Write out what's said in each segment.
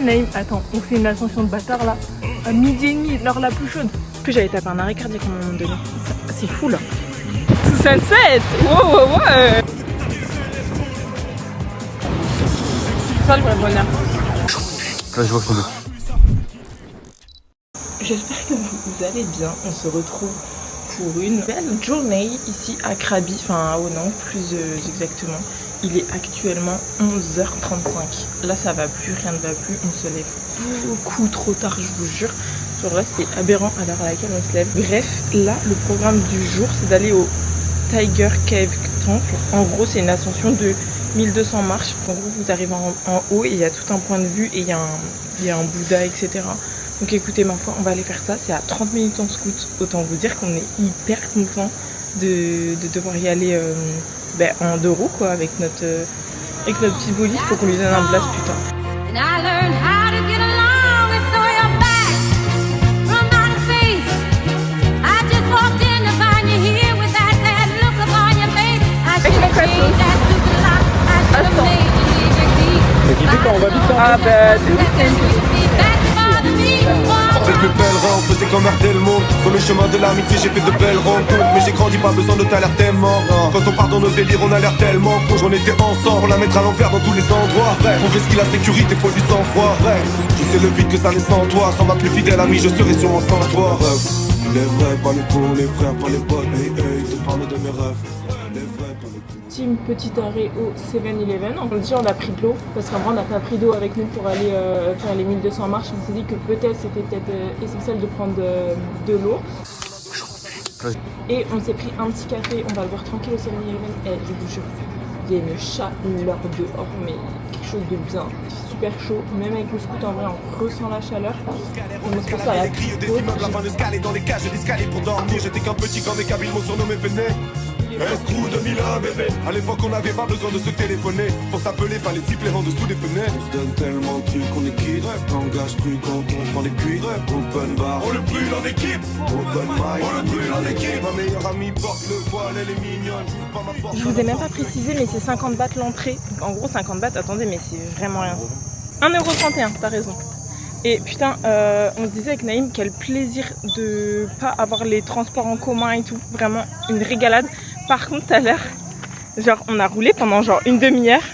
Naïm, attends, on fait une ascension de bâtard là, à midi et demi, l'heure la plus chaude. En plus j'avais tapé un arrêt cardiaque à un moment donné. C'est fou là. Sous sunset. Wow, wow, wow. C'est ça le vrai bonheur. Là, je vois ton dos. J'espère que vous allez bien. On se retrouve pour une belle journée ici à Krabi, enfin à Honan plus exactement. Il est actuellement 11h35. Là ça va plus, rien ne va plus, on se lève beaucoup trop tard, je vous jure. Genre là c'est aberrant à l'heure à laquelle on se lève. Bref, là le programme du jour c'est d'aller au Tiger Cave Temple. En gros c'est une ascension de 1200 marches. En gros vous arrivez en haut et il y a tout un point de vue et il y a un Bouddha, etc. Donc écoutez, ma foi, on va aller faire ça. C'est à 30 minutes en scoot. Autant vous dire qu'on est hyper content de devoir y aller en 2 roues quoi, avec notre petit bolide. Faut qu'on lui donne un blast, putain. Avec mon cassos. Attends. Mais qui fait quand on va vite, Ah bah, de Avec mes pèlerins, on faisait comme Ardelmo. Sur le chemin de l'amitié, j'ai fait de belles rencontres. Mais j'ai grandi, pas besoin de t'alertement. Quand on part dans nos délires, on a l'air tellement con. On était ensemble, on la mettre à l'envers dans tous les endroits. On fait ce qu'il a sécurité, faut du sang-froid. Je sais le vide que ça n'est sans toi. Sans ma plus fidèle amie, je serai sûrement sans toi. Les vrais, pas les faux, les frères, pas les potes. Hey, hey, te parle de mes rêves. Les vrais, pas les faux. Team petit arrêt au 7-Eleven. On dit on a pris de l'eau parce qu'en vrai on n'a pas pris d'eau avec nous pour aller faire les 1200 marches. On s'est dit que peut-être c'était essentiel de prendre de l'eau. Et on s'est pris un petit café, on va le voir tranquille au 7-Eleven. Et je vous jure, il y a une chaleur dehors, mais quelque chose de bien. Super chaud, même avec le scoot en vrai on ressent la chaleur. On se pense à la Crier des immeubles, la fin de scaler dans les cages d'escalier pour dormir. J'étais qu'un petit quand mes cabines m'ont surnommé Véné. Escrew 2001 bébé. À l'époque on n'avait pas besoin de se téléphoner. Pour s'appeler fallait siffler en dessous des fenêtres. On se donne tellement de trucs qu'on est quitte. Langage cru quand on prend les cuirs. Open bar, on le brûle en équipe. Open mic, on le brûle en équipe. Ma meilleure amie porte le voile, elle est mignonne. J'ouvre pas ma porte. Je vous ai même pas précisé, mais c'est 50 bahts l'entrée. Donc en gros 50 bahts, attendez, mais c'est vraiment rien. 1,31€, t'as raison. Et putain, on se disait avec Naïm quel plaisir de pas avoir les transports en commun et tout. Vraiment une régalade. Par contre, tout à l'heure, genre on a roulé pendant genre une demi-heure.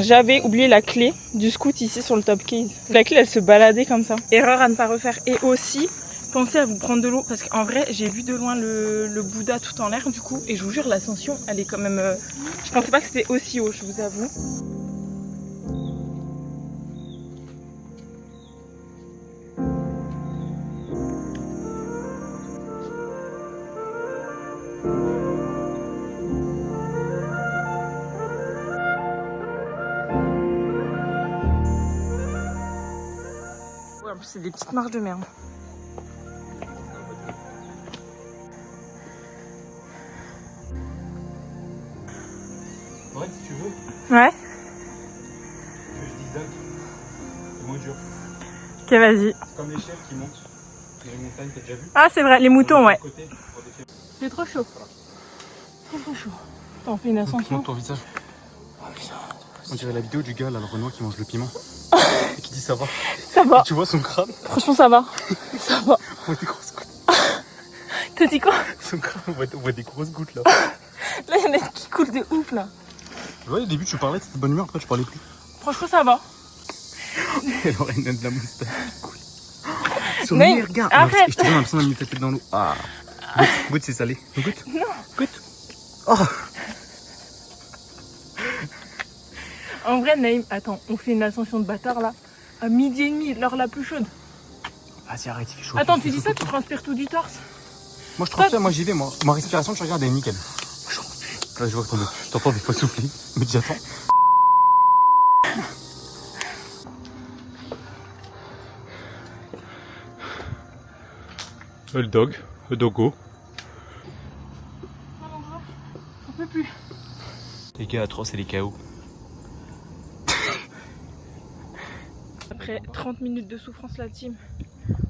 J'avais oublié la clé du scoot ici sur le top case. La clé elle se baladait comme ça. Erreur à ne pas refaire. Et aussi, pensez à vous prendre de l'eau parce qu'en vrai j'ai vu de loin le Bouddha tout en l'air du coup. Et je vous jure l'ascension elle est quand même... Je pensais pas que c'était aussi haut, je vous avoue. En plus c'est des petites marches de merde. Ouais, si tu veux, Ouais. que je dise date. C'est moins dur. Ok vas-y. C'est comme les chefs qui montent dans les montagnes, t'as déjà vu? Ah c'est vrai, les moutons ouais. Côté, pour défier. C'est trop chaud. Trop chaud. Attends, on fait une ascension. Montre ton visage. Oh, putain. On dirait la vidéo du gars là, le Renoir qui mange le piment. Et qui dit ça va. Ça va. Et tu vois son crâne. Franchement ça va. Ça va. On voit des grosses gouttes. T'as dit quoi? Son crâne, on voit des grosses gouttes là. Là il y en a qui coulent de ouf là. Tu vois, au début tu parlais, t'étais de bonne humeur, après tu parlais plus. Franchement ça va. Elle aurait une de la moustache qui coule. Son Mais nez, regarde. arrête. Je te donne l'impression d'avoir mis ta tête dans l'eau. Ah. Goûte, c'est salé. Goûte. Non. Goûte. Oh. En vrai Naïm, attends, on fait une ascension de bâtard là. À midi et demi, l'heure la plus chaude. Vas-y, arrête, il fait chaud. Attends, tu dis ça, tu transpires tout du torse. Moi je trouve ça, moi j'y vais, moi. Ma respiration, tu regardes, elle est nickel. Là, je vois que ton dos. Je t'entends des fois souffler. Mais dis attends. Le dog, le doggo. On peut plus. Les gars atroces et les chaos. Après 30 minutes de souffrance la team,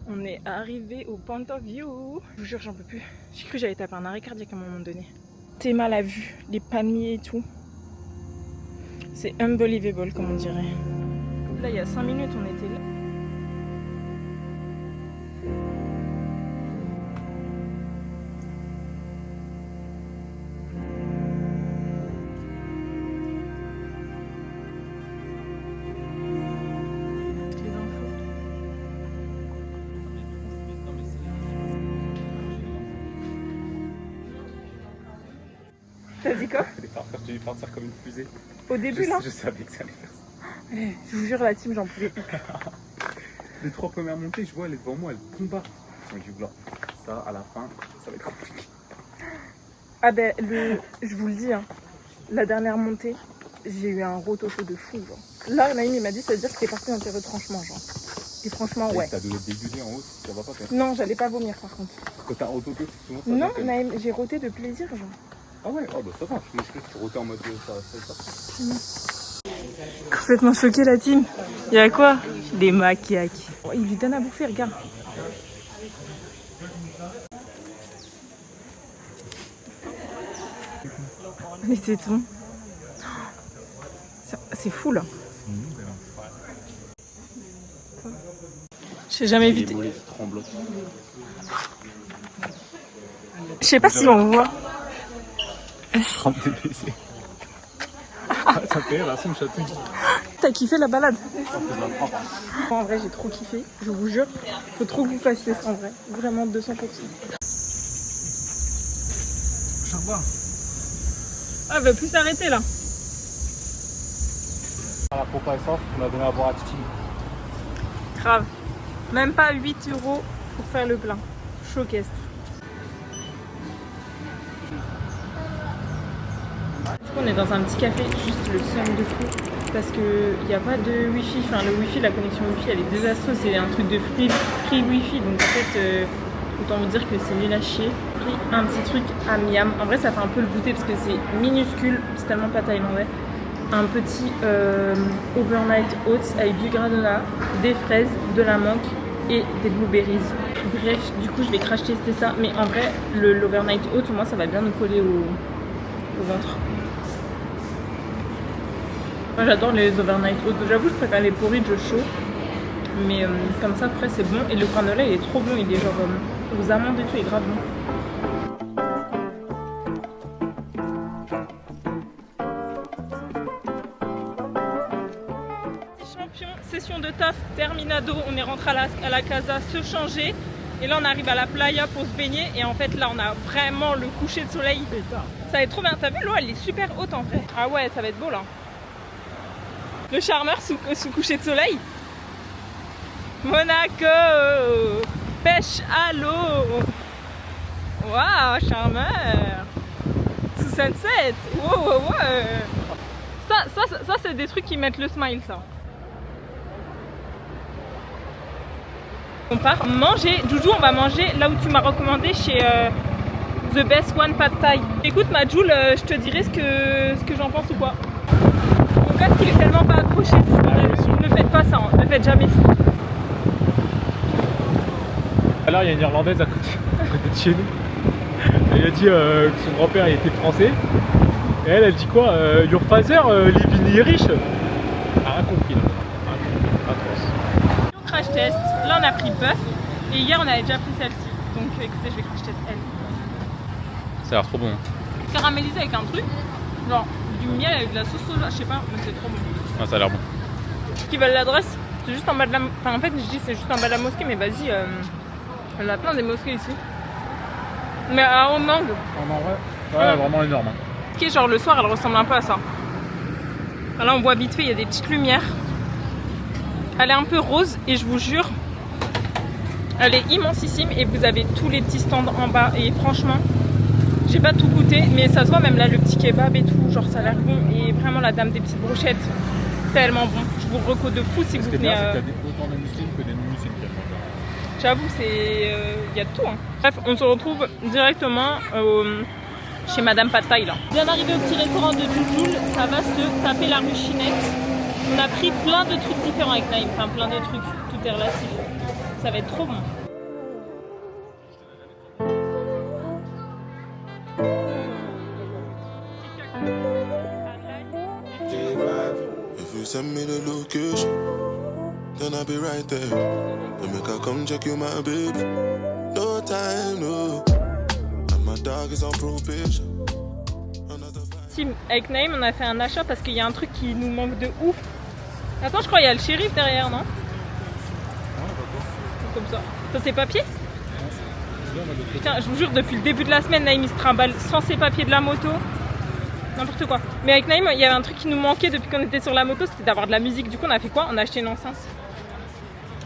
on est arrivé au point of view. Je vous jure j'en peux plus. J'ai cru que j'allais taper un arrêt cardiaque à un moment donné. Tellement la vue, les palmiers et tout. C'est unbelievable comme on dirait. là il y a 5 minutes, on était là. T'as dit quoi? Je vais partir comme une fusée. Au début là? Je savais que ça allait faire ça. Je vous jure la team, j'en pouvais plus. Les 3 premières montées, je vois, elle est devant moi, elle combat. Je me dis, là, ça, à la fin, ça va être compliqué. Ah ben, je vous le dis, hein, la dernière montée, j'ai eu un rototo de fou, genre. Là, Naïm, il m'a dit, ça veut dire que t'es parti dans tes retranchements, genre. Et franchement, ouais. T'as donné des budgets en haut, ça va pas faire. Non, j'allais pas vomir, par contre. Quand t'as rototé, c'est souvent ça. Non, Naïm, j'ai roté de plaisir, genre. Ah ouais, oh bah ça va. Moi, je suis roté en mode ça. Complètement choqué, la team. Il y a quoi? Des maquiaques. Oh, il lui donne à bouffer, regarde. Les tétons. C'est fou, là. J'ai jamais vu. Je sais pas si on voit. Ça fait rire, ça me chatouille. T'as kiffé la balade? En vrai, j'ai trop kiffé, je vous jure. Faut trop que vous fassiez ça en vrai. Vraiment 200%. Ah, elle veut plus s'arrêter là. À la pompe à essence, on a donné à boire à Titi. Grave. Même pas 8 € pour faire le plein. Choquestre. On est dans un petit café, juste le seum de fou. Parce qu'il n'y a pas de wifi. Enfin, le wifi, la connexion wifi, elle est désastreuse. C'est un truc de free wifi. Donc en fait, autant vous dire que c'est nul à chier. J'ai pris un petit truc à miam. En vrai, ça fait un peu le goûter parce que c'est minuscule. C'est tellement pas thaïlandais. Un petit overnight oats avec du granola, des fraises, de la menthe et des blueberries. Bref, du coup, je vais crash tester ça. Mais en vrai, l'overnight oats, moi, ça va bien nous coller au ventre. Moi j'adore les overnight oats, j'avoue je préfère les porridge chauds, mais comme ça après c'est bon, et le granola il est trop bon, il est genre aux amandes et tout, il est grave bon. Champion, session de taf, terminado, on est rentré à la casa se changer, et là on arrive à la playa pour se baigner, et en fait là on a vraiment le coucher de soleil, ça va être trop bien, t'as vu l'eau elle est super haute en vrai, ah ouais ça va être beau là. Le charmeur sous coucher de soleil. Monaco, pêche à l'eau. Waouh, charmeur. Sous sunset. Wow, wow, wow. Ça c'est des trucs qui mettent le smile, ça. On part manger. Doudou, on va manger là où tu m'as recommandé chez The Best One Pad Thai. Écoute, ma Joule, je te dirai ce que j'en pense ou pas. Mon casque il est tellement pas accroché, ne faites pas ça, hein. Ne faites jamais ça. Alors il y a une Irlandaise à côté de chez nous. Elle a dit que son grand-père était français. Et elle dit quoi? Your father live in Irish. Rien compris là. Atroce. Crash test, là on a pris Puff et hier on avait déjà pris celle-ci. Donc écoutez, je vais crash test elle. Ça a l'air trop bon. Caramélisé avec un truc, genre du miel avec de la sauce soja, je sais pas, mais c'est trop bon. Ah, ça a l'air bon. Qui veulent l'adresse, c'est juste en bas de la... Enfin en fait je dis c'est juste en bas de la mosquée, mais vas-y, il y a plein des mosquées ici. Mais à Omang. Ouais, vraiment énorme. Ok, genre le soir elle ressemble un peu à ça. Là on voit vite fait, il y a des petites lumières. Elle est un peu rose et je vous jure, elle est immensissime et vous avez tous les petits stands en bas et franchement, j'ai pas tout goûté mais ça se voit même là le petit kebab et tout, genre ça a l'air bon et vraiment la dame des petites brochettes, tellement bon. Je vous recommande de fou si vous venez. C'est qu'il y a autant de musulmans que des non-musulmans. J'avoue, il y a de tout. Hein. Bref, on se retrouve directement chez Madame Pad Thai là. Bien arrivé au petit restaurant de Jujoul, ça va se taper la rue Chinette. On a pris plein de trucs différents avec Naïm, enfin plein de trucs, tout est relatif. Ça va être trop bon. If you send me the location, then I'll be right there. Then make I come check you, my baby. No time, no. And my dog is on probation. Team, avec Naïm, on a fait un achat parce qu'il y a un truc qui nous manque de ouf. Attends, je crois qu'il y a le shérif derrière, non? Comme ça. T'as tes papiers? Putain, je vous jure, depuis le début de la semaine, Naïm il se trimballe sans ses papiers de la moto. N'importe quoi. Mais avec Naïm, il y avait un truc qui nous manquait depuis qu'on était sur la moto, c'était d'avoir de la musique. Du coup, on a fait quoi? On a acheté une enceinte.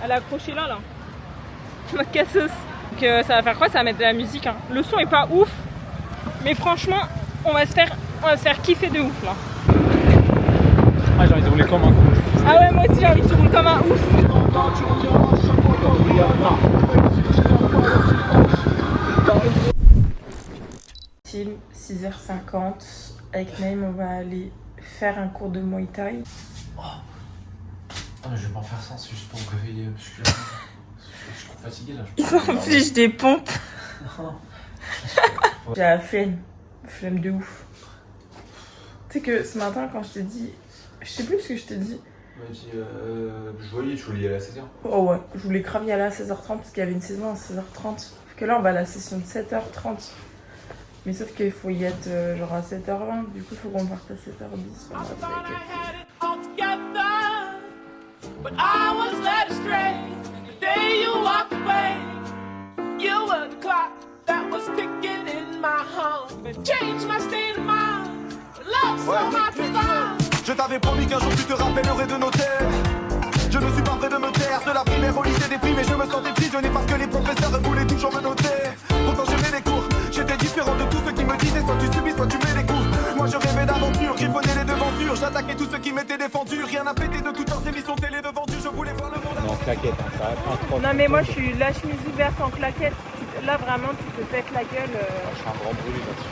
Elle est accrochée là. Ma casseuse. Donc ça va faire quoi? Ça va mettre de la musique. Hein. Le son est pas ouf. Mais franchement, on va se faire kiffer de ouf là. Ah, j'ai envie de rouler comme un con. Ah ouais, moi aussi j'ai envie de rouler comme un ouf. Team, 6h50. Avec Naïm, on va aller faire un cours de Muay Thai. Oh. Non mais je vais pas faire ça, c'est juste pour me réveiller musculairement. Je suis trop fatigué là. Ils s'en fichent des pompes. J'ai la flemme de ouf. Tu sais que ce matin quand je t'ai dit, je sais plus ce que je t'ai dit. Tu m'as dit, je voyais, tu voulais y aller à 16h. Oh ouais, je voulais grave y aller à 16h30 parce qu'il y avait une saison à 16h30. Parce que là on va à la session de 7h30. Mais sauf qu'il faut y être genre à 7h20, du coup il faut qu'on parte à 7h10. But I was led astray the day you walked away. You were the clock that was ticking in my home. Changed my state of mind. Love so hard to find. Je t'avais promis qu'un jour tu te rappellerais de nos têtes. Je ne suis pas prêt de me taire. De la primaire au lycée déprimé, je me sentais prisonnier parce que les professeurs voulaient toujours me noter. Pourtant j'aimais les cours, j'étais différent de tous ceux qui me disaient soit tu subis, soit tu mets les coups. Moi je rêvais d'aventure, griffonnais les devantures. J'attaquais tous ceux qui m'étaient défendus. Rien à péter de toutes leurs émissions télé de vendu. Je voulais voir le monde. Non, claquette, hein, ça va être un trop. Non mais moi je suis la chemise ouverte en claquette. Là vraiment tu te pètes la gueule. Je suis un grand brûlé là-dessus.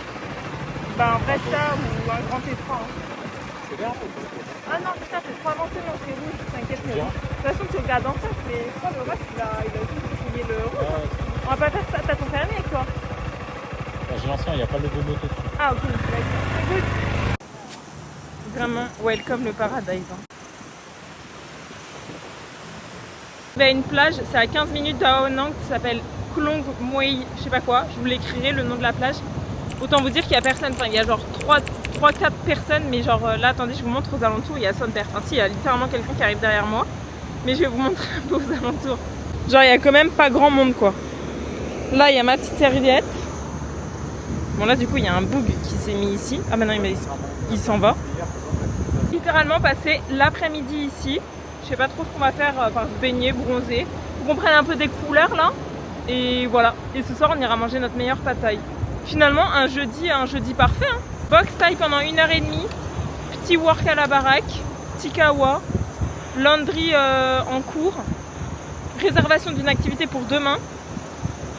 Bah un vrai ça ou un grand écran. Hein. C'est bien, Ah non putain c'est trop avancé, non c'est rouge, t'inquiète. De toute façon tu regardes en face, mais je crois le reste il a juste signé le rouge. ouais. On va pas faire ça, t'as ton permis avec toi? J'ai l'ancien, il n'y a pas le logo moto dessus. Ah ok, good. Vraiment, welcome le paradise. Hein. Il y a une plage, c'est à 15 minutes d'Ao Nang qui s'appelle Klong Muay, je sais pas quoi, je vous l'écrirai le nom de la plage. Autant vous dire qu'il y a personne, enfin il y a genre 3-4 personnes, mais genre là attendez je vous montre aux alentours, il y a son père. Enfin si, il y a littéralement quelqu'un qui arrive derrière moi, mais je vais vous montrer un peu aux alentours. Genre il y a quand même pas grand monde quoi. Là il y a ma petite serviette. Bon là du coup il y a un boug qui s'est mis ici. Ah bah non il s'en va. Littéralement passer l'après-midi ici. Je sais pas trop ce qu'on va faire, enfin se baigner, bronzer. Faut qu'on prenne un peu des couleurs là. Et voilà. Et ce soir on ira manger notre meilleure pad thai. Finalement un jeudi parfait. Hein. Box thai pendant 1h30. Petit work à la baraque. Petit kawa. Laundry en cours. Réservation d'une activité pour demain.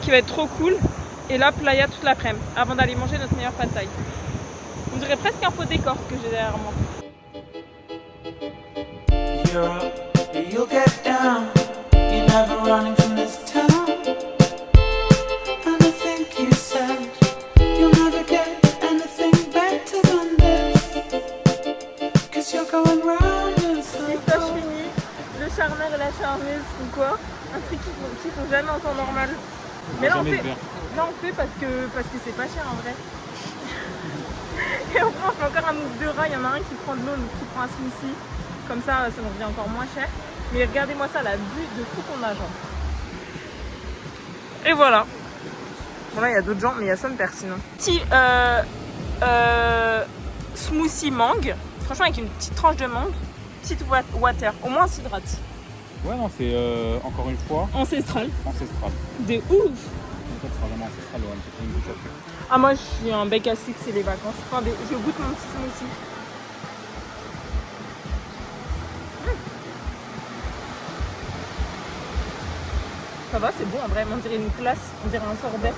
Qui va être trop cool. Et là, playa toute l'après-midi, avant d'aller manger notre meilleur pad thai. On dirait presque un faux décor ce que j'ai derrière moi. You'll get down. You're never running from this town. And I think you said you'll never get anything better than this. 'Cause you're going round and L'histoire finie, le charmeur et la charmeuse ou quoi? Un truc qu'ils font jamais en temps normal. Mais là on fait parce que c'est pas cher en vrai. Et on fait encore un mousse de rat, il y en a un qui prend de l'eau, l'autre qui prend un smoothie. Comme ça nous revient encore moins cher. Mais regardez-moi ça, la vue de fou qu'on a genre. Et voilà. Bon là il y a d'autres gens, mais il y a son père sinon. Petit smoothie mangue. Franchement avec une petite tranche de mangue. Petite water, au moins on s'hydrate. Ouais, non, c'est encore une fois Ancestral. ancestral. De ouf. En fait, c'est vraiment ancestral, ouais, j'ai pris une bouche après. Ah moi je suis un bec à sucre, c'est les vacances. Attendez, je goûte mon petit smoothie. Ça va, c'est bon en vrai, on dirait une glace, on dirait un sorbet.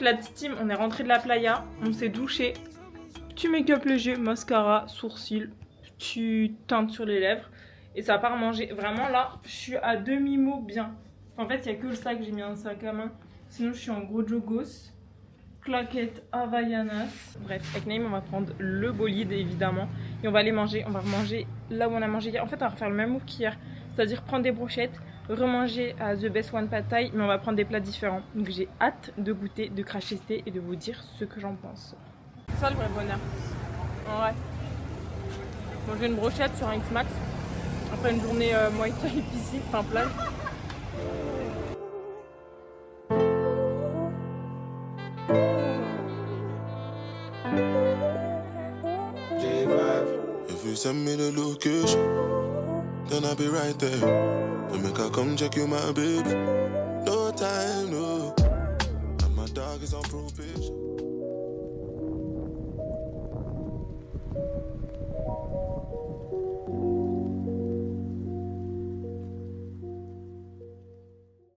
La petite team, on est rentré de la playa, on s'est douché. Tu make-up léger, mascara, sourcils, tu teintes sur les lèvres et ça part manger. Vraiment là, je suis à demi-mot bien. En fait, il n'y a que le sac, j'ai mis un sac à main Sinon, je suis en gros jogos, claquettes Havaianas. Bref, avec Naïm, on va prendre le bolide évidemment. Et on va aller manger. On va remanger là où on a mangé hier. En fait, on va refaire le même move qu'hier. C'est-à-dire prendre des brochettes, remanger à The Best One Pad Thai. Mais on va prendre des plats différents. Donc j'ai hâte de goûter, de cracher thé et de vous dire ce que j'en pense. C'est ça le vrai bonheur. En vrai. Manger une brochette sur un X-Max. Après une journée Muay Thai piscine, enfin plage. If you send me the location, then I'll be right there. To make I come check you, my baby. No time, no. And my dog is on probation.